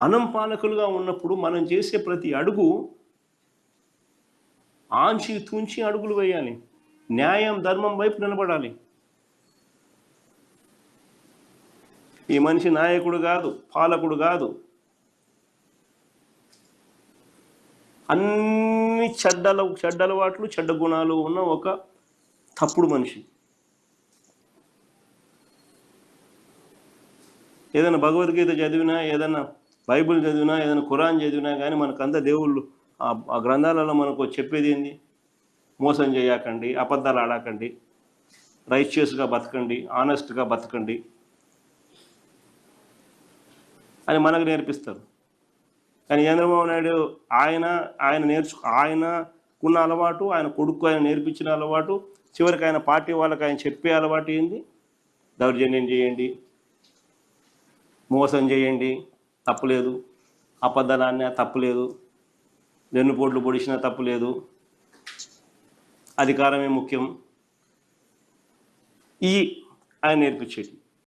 మనం పాలకులుగా ఉన్నప్పుడు మనం చేసే ప్రతి అడుగు ఆంచి తుంచి అడుగులు వేయాలి. న్యాయం, ధర్మం వైపు నిలబడాలి. ఈ మనిషి నాయకుడు కాదు, పాలకుడు కాదు. అన్ని చెడ్డలవాట్లు, చెడ్డ గుణాలు ఉన్న ఒక తప్పుడు మనిషి. ఏదైనా భగవద్గీత చదివినా, ఏదైనా బైబిల్ చదివినా, ఏదైనా ఖురాన్ చదివినా కానీ మనకంతా దేవుళ్ళు ఆ గ్రంథాలలో మనకు చెప్పేది ఏంది? మోసం చేయకండి, అబద్ధాలు ఆడకండి, రైచియస్గా బతకండి, ఆనెస్ట్గా బతకండి అని మనకు నేర్పిస్తారు. కానీ చంద్రబాబు నాయుడు ఆయనకున్న అలవాటు, ఆయన కొడుకు ఆయన నేర్పించిన అలవాటు, చివరికి ఆయన పార్టీ వాళ్ళకి ఆయన చెప్పే అలవాటు ఏంది? దౌర్జన్యం చేయండి, మోసం చేయండి, తప్పులేదు, అబద్ధాలన్నా తప్పులేదు, వెన్నుపోట్లు పొడిచినా తప్పులేదు, అధికారమే ముఖ్యం. ఈ ఆయన నేర్పించేది.